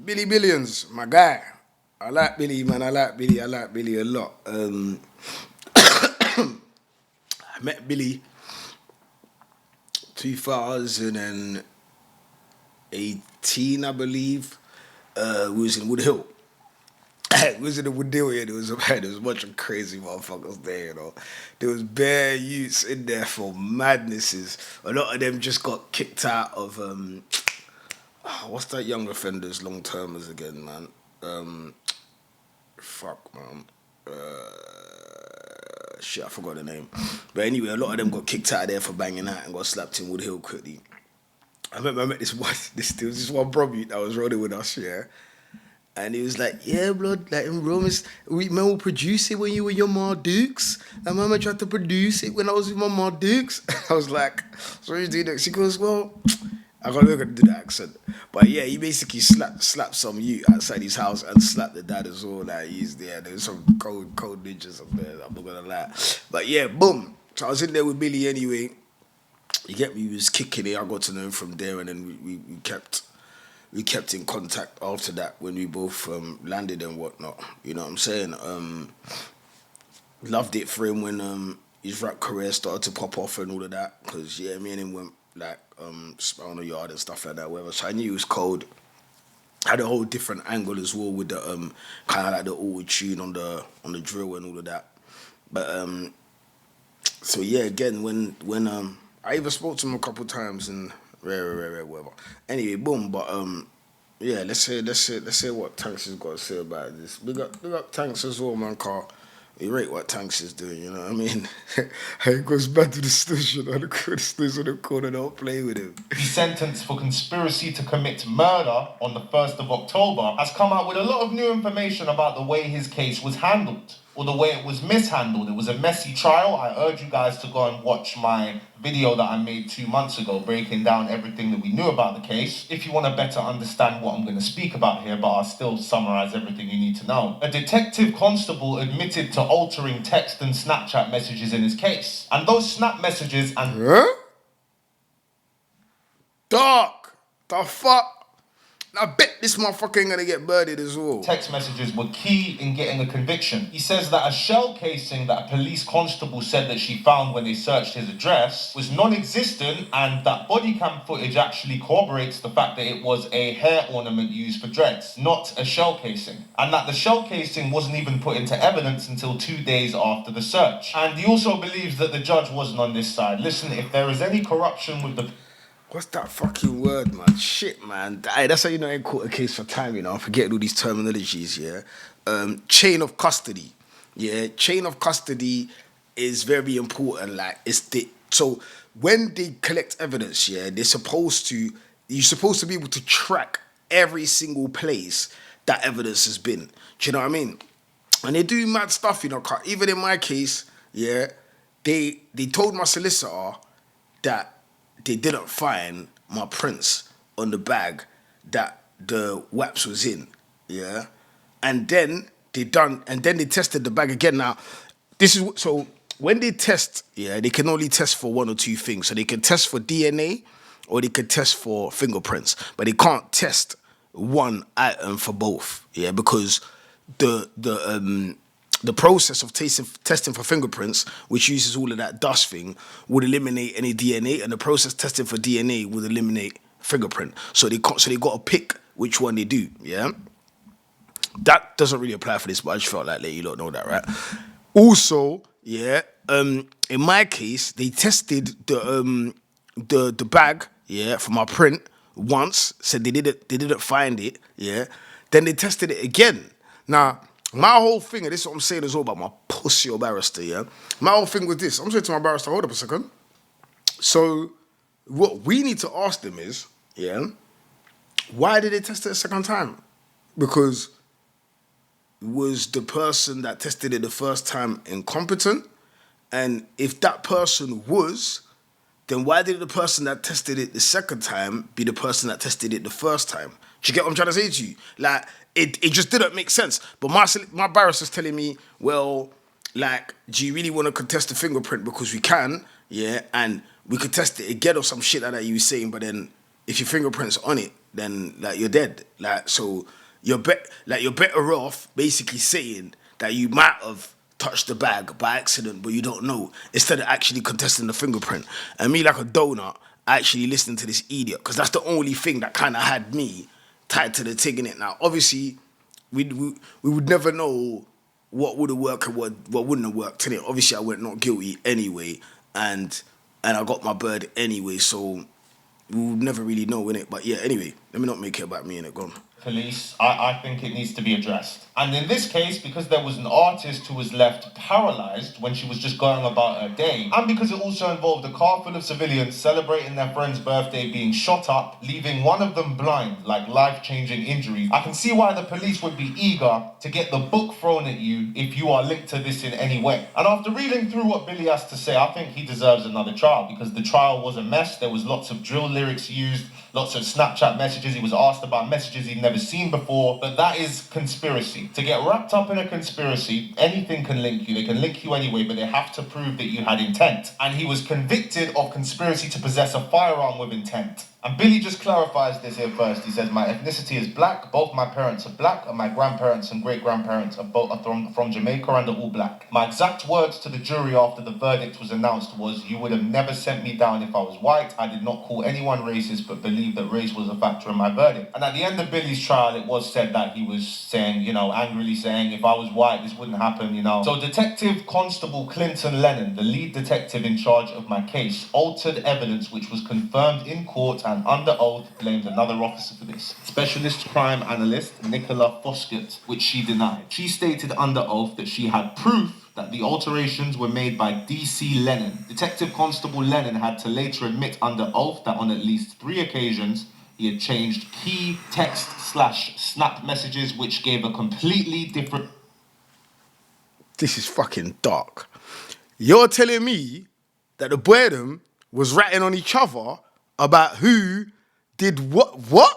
Billy Billions, my guy. I like Billy, man. I like Billy. I like Billy a lot. I met Billy 2018, I believe. We was in Wood Hill. We was in the Wood Hill, yeah. There was a bunch of crazy motherfuckers there, you know. There was bare youths in there for madnesses. A lot of them just got kicked out of what's that young offenders long termers again, man? Um, fuck, man. Shit, I forgot the name. But anyway, a lot of them got kicked out of there for banging out and got slapped in Wood Hill quickly. I remember I met this one, there was this one bro that was rolling with us, yeah. And he was like, yeah, blood, like in Rome, we man will produce it when you were your Ma Dukes. And mama tried to produce it when I was with my Ma Dukes. I was like, so you do that? She goes, well, I gotta look at the accent. But yeah, he basically slapped some you outside his house and slapped the dad as well. Like he's there. There's some cold ninjas up there, I'm not gonna lie. But yeah, boom. So I was in there with Billy anyway. You get me, he was kicking it. I got to know him from there and then we kept in contact after that when we both landed and whatnot. You know what I'm saying? Loved it for him when his rap career started to pop off and all of that. Because, yeah, me and him went, like, on the yard and stuff like that, whatever. So I knew he was cold. Had a whole different angle as well with the kind of like the auto tune on the drill and all of that. But so yeah, again when I even spoke to him a couple times and rare, whatever. Anyway, boom. But yeah, let's say what Tanks has got to say about this. Big up Tanks as well, man. Car, you rate what Tanks is doing. You know what I mean? He goes back to the station on the corner. Don't play with him. He's sentenced for conspiracy to commit murder on the 1st of October, has come out with a lot of new information about the way his case was handled, or the way it was mishandled. It was a messy trial. I urge you guys to go and watch my video that I made 2 months ago, breaking down everything that we knew about the case, if you want to better understand what I'm going to speak about here, but I'll still summarize everything you need to know. A detective constable admitted to altering text and Snapchat messages in his case. And those snap messages and... Huh? Dark. The fuck? I bet this motherfucker ain't gonna get birded as well. text messages were key in getting a conviction. He says that a shell casing that a police constable said that she found when they searched his address was non-existent, and that body cam footage actually corroborates the fact that it was a hair ornament used for dreads, not a shell casing. And that the shell casing wasn't even put into evidence until 2 days after the search. And he also believes that the judge wasn't on this side. Listen, if there is any corruption with the... What's that fucking word, man? Shit, man. Aye, that's how you know I ain't caught a case for time, you know. I'm forgetting all these terminologies, yeah. Chain of custody. Yeah, chain of custody is very important. Like, so when they collect evidence, yeah, you're supposed to be able to track every single place that evidence has been. Do you know what I mean? And they do mad stuff, you know. Even in my case, yeah, they told my solicitor that they didn't find my prints on the bag that the wax was in, yeah, and then they tested the bag again. Now, so when they test, yeah, they can only test for one or two things. So they can test for DNA or they can test for fingerprints, but they can't test one item for both, yeah, because the process of testing for fingerprints, which uses all of that dust thing, would eliminate any DNA, and the process testing for DNA would eliminate fingerprint. So they got to pick which one they do. Yeah, that doesn't really apply for this, but I just felt like let you lot know that, right? Also, yeah, in my case, they tested the bag, yeah, for my print once, said they didn't find it, yeah. Then they tested it again. Now, my whole thing, and this is what I'm saying as well about my pussy or barrister, yeah? My whole thing was this. I'm saying to my barrister, hold up a second. So, what we need to ask them is, yeah, why did they test it a second time? Because was the person that tested it the first time incompetent? And if that person was, then why did the person that tested it the second time be the person that tested it the first time? Do you get what I'm trying to say to you? Like, it just didn't make sense. But my barrister's telling me, well, like, do you really want to contest the fingerprint? Because we can, yeah, and we could test it again or some shit like that you were saying, but then if your fingerprint's on it, then like you're dead. Like so, you're better off basically saying that you might have touched the bag by accident, but you don't know, instead of actually contesting the fingerprint. And me, like a donut, actually listening to this idiot, because that's the only thing that kind of had me tied to the thing in it. Now, obviously, we would never know what would have worked and what wouldn't have worked. In it, obviously, I went not guilty anyway, and I got my bird anyway, so we would never really know in it. But yeah, anyway, let me not make it about me in it. Gone. Police, I think it needs to be addressed. And in this case, because there was an artist who was left paralyzed when she was just going about her day, and because it also involved a car full of civilians celebrating their friend's birthday being shot up, leaving one of them blind, like life-changing injuries, I can see why the police would be eager to get the book thrown at you if you are linked to this in any way. And after reading through what Billy has to say, I think he deserves another trial, because the trial was a mess. There was lots of drill lyrics used, lots of Snapchat messages. He was asked about messages he'd never seen before. But that is conspiracy. To get wrapped up in a conspiracy, anything can link you. They can link you anyway, but they have to prove that you had intent. And he was convicted of conspiracy to possess a firearm with intent. And Billy just clarifies this here first. He says, my ethnicity is black. Both my parents are black, and my grandparents and great-grandparents are both from Jamaica and are all black. My exact words to the jury after the verdict was announced was, you would have never sent me down if I was white. I did not call anyone racist, but believe that race was a factor in my verdict. And at the end of Billy's trial, it was said that he was saying, angrily saying, if I was white, this wouldn't happen, So Detective Constable Clinton Lennon, the lead detective in charge of my case, altered evidence which was confirmed in court and under oath blamed another officer for this. Specialist crime analyst Nicola Foskett, which she denied. She stated under oath that she had proof that the alterations were made by DC Lennon. Detective Constable Lennon had to later admit under oath that on at least 3 occasions he had changed key text/snap messages which gave a completely different... This is fucking dark. You're telling me that the boy of them was ratting on each other about who did what? What?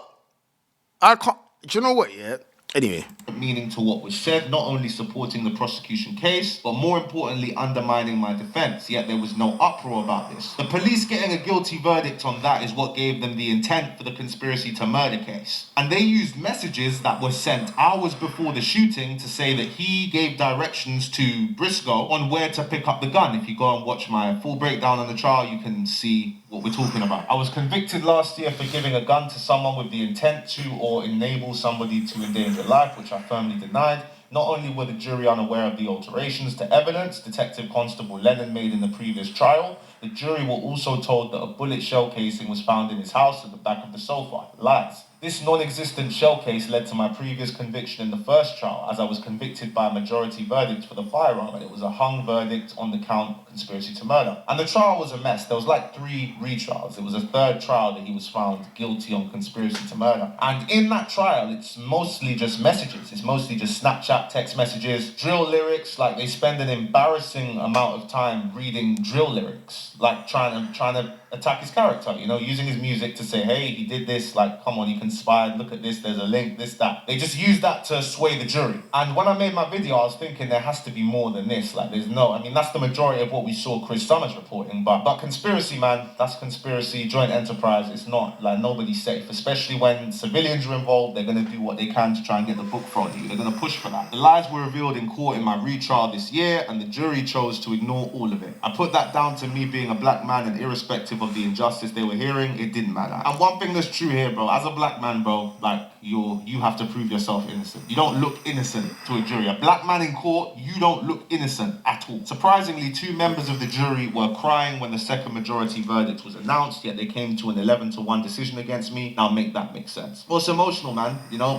I can't. Do you know what? Yeah. Anyway. Meaning to what was said, not only supporting the prosecution case, but more importantly, undermining my defense. Yet there was no uproar about this. The police getting a guilty verdict on that is what gave them the intent for the conspiracy to murder case. And they used messages that were sent hours before the shooting to say that he gave directions to Briscoe on where to pick up the gun. If you go and watch my full breakdown on the trial, you can see what we're talking about. I was convicted last year for giving a gun to someone with the intent to or enable somebody to endanger life, which I firmly denied. Not only were the jury unaware of the alterations to evidence Detective Constable Lennon made in the previous trial, the jury were also told that a bullet shell casing was found in his house at the back of the sofa. Lies. This non-existent shell case led to my previous conviction in the first trial, as I was convicted by a majority verdict for the firearm, and it was a hung verdict on the count of conspiracy to murder. And the trial was a mess. There was like 3 retrials. It was a 3rd trial that he was found guilty on conspiracy to murder. And in that trial, it's mostly just messages. It's mostly just Snapchat text messages, drill lyrics. Like, they spend an embarrassing amount of time reading drill lyrics, like trying to attack his character, using his music to say, hey, he did this, like, come on, he conspired, look at this, there's a link, this, that. They just use that to sway the jury. And when I made my video, I was thinking there has to be more than this. Like, that's the majority of what we saw Chris Summers reporting. But conspiracy, man, that's conspiracy, joint enterprise. It's not, like, nobody's safe. Especially when civilians are involved, they're going to do what they can to try and get the book thrown at you. They're going to push for that. The lies were revealed in court in my retrial this year, and the jury chose to ignore all of it. I put that down to me being a black man, and irrespective of the injustice they were hearing, it didn't matter. And one thing that's true here, bro, as a black man, bro, like, you have to prove yourself innocent. You don't look innocent to a jury. A black man in court, you don't look innocent at all. Surprisingly, 2 members of the jury were crying when the second majority verdict was announced, yet they came to an 11-1 decision against me. Now make that make sense. Well, it's emotional, man.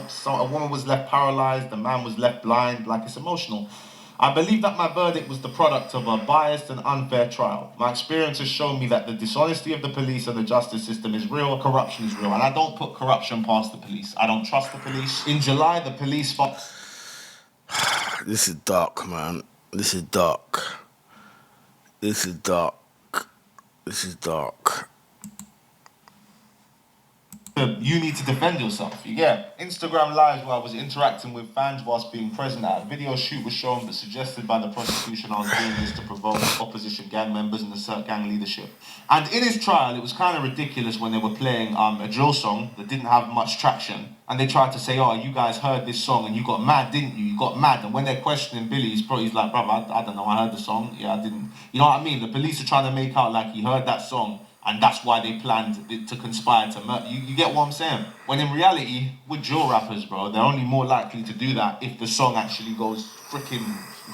So a woman was left paralyzed, a man was left blind. Like, it's emotional. I believe that my verdict was the product of a biased and unfair trial. My experience has shown me that the dishonesty of the police and the justice system is real, corruption is real, and I don't put corruption past the police. I don't trust the police. In July, the police... This is dark, man. This is dark. This is dark. This is dark. you need to defend yourself. You get Instagram lives where I was interacting with fans whilst being present at a video shoot was shown but suggested by the prosecution I was doing this to provoke opposition gang members and assert gang leadership. And in his trial, it was kind of ridiculous when they were playing a drill song that didn't have much traction. And they tried to say, oh, you guys heard this song and you got mad, didn't you? You got mad. And when they're questioning Billy, he's like, brother, I don't know, I heard the song. Yeah, I didn't. You know what I mean? The police are trying to make out like he heard that song and that's why they planned to conspire to murder. You get what I'm saying? When in reality, with drill rappers, bro, they're only more likely to do that if the song actually goes freaking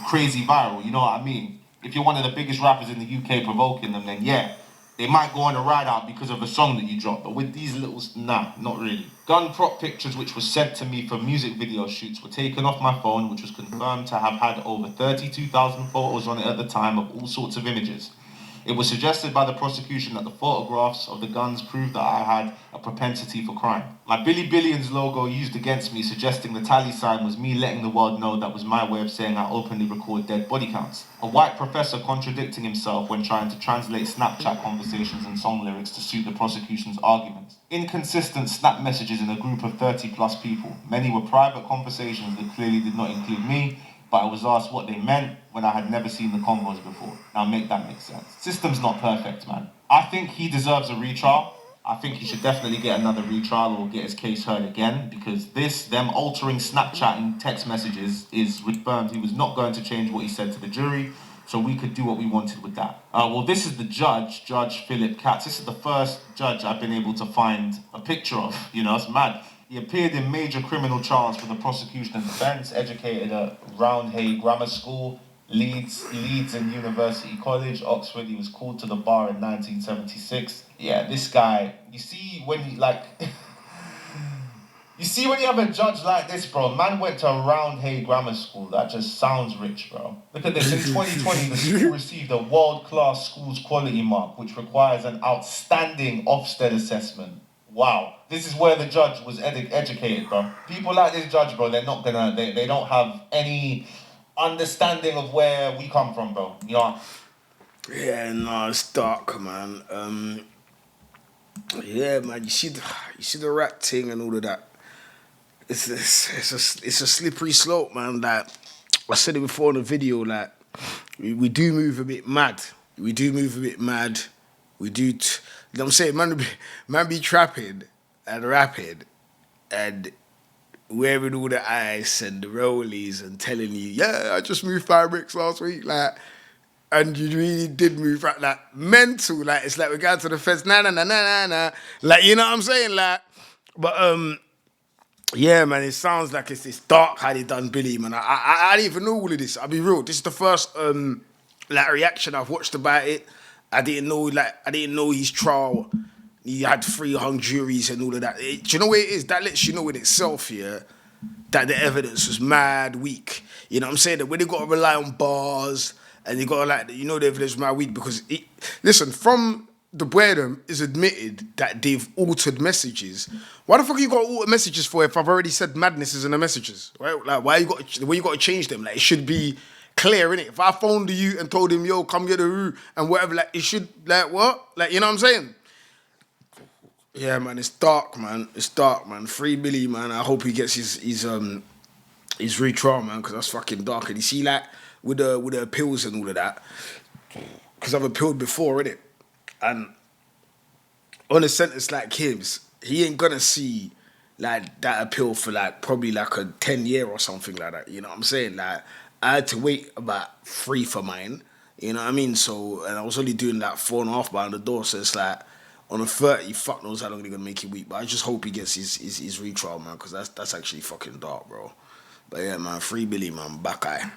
crazy viral. You know what I mean? If you're one of the biggest rappers in the UK provoking them, then yeah, they might go on a ride out because of a song that you dropped. But with these little, nah, not really. Gun prop pictures which were sent to me for music video shoots were taken off my phone, which was confirmed to have had over 32,000 photos on it at the time of all sorts of images. It was suggested by the prosecution that the photographs of the guns proved that I had a propensity for crime. My Billy Billions logo used against me, suggesting the tally sign was me letting the world know that was my way of saying I openly record dead body counts. A white professor contradicting himself when trying to translate Snapchat conversations and song lyrics to suit the prosecution's arguments. Inconsistent Snap messages in a group of 30 plus people. Many were private conversations that clearly did not include me, but I was asked what they meant when I had never seen the convos before. Now make that make sense. System's not perfect, man. I think he deserves a retrial. I think he should definitely get another retrial or get his case heard again, because them altering Snapchat and text messages is confirmed he was not going to change what he said to the jury, so we could do what we wanted with that. Well, this is the judge, Judge Philip Katz. This is the first judge I've been able to find a picture of. You know, it's mad. He appeared in major criminal trials for the prosecution and defense, educated at Roundhay Grammar School, Leeds and University College, Oxford. He was called to the bar in 1976. Yeah, this guy, you see when you have a judge like this, bro, man went to Roundhay Grammar School. That just sounds rich, bro. Look at this. In 2020, the school received a world-class schools quality mark, which requires an outstanding Ofsted assessment. Wow. This is where the judge was educated, bro. People like this judge, bro, they're not gonna, they don't have any understanding of where we come from, bro. You know? Yeah, no, it's dark, man. Yeah, man, you see the rat thing and all of that. It's a slippery slope, man. Like I said it before in the video, like we do move a bit mad. We do move a bit mad. We do. You know what I'm saying, man be trapping and rapping and wearing all the ice and the rollies and telling you, yeah, I just moved 5 bricks last week, like, and you really did move like mental, like it's like we're going to the fence, nah, like, you know what I'm saying, like, but yeah, man, it sounds like it's dark how they done Billy, man. I didn't even know all of this. I'll be real. This is the first like reaction I've watched about it. I didn't know his trial. He had 3 hung juries and all of that. Do you know what it is? That lets you know in itself, yeah, that the evidence was mad weak. You know what I'm saying? That when they got to rely on bars and they got to, you know, the evidence was mad weak because listen, from the boredom is admitted that they've altered messages. Why the fuck you got to alter messages for if I've already said madness is in the messages? Right? Like, why you got to change them? Like, it should be clear, innit? If I phoned you and told him, yo, come get a roux and whatever, like, it should, like, what? Like, you know what I'm saying? Yeah, man, it's dark, man. It's dark, man. Free Billy, man. I hope he gets his retrial, man, because that's fucking dark. And you see, like, with the appeals and all of that, because I've appealed before, innit? And on a sentence like his, he ain't gonna see like that appeal for like probably like a 10-year or something like that. You know what I'm saying? Like I had to wait about 3 for mine. You know what I mean? So, and I was only doing like 4.5 behind the door. So it's like on a 30, fuck knows how long they're gonna make it weak. But I just hope he gets his retrial, man, because that's actually fucking dark, bro. But yeah, man, free Billy, man, back eye.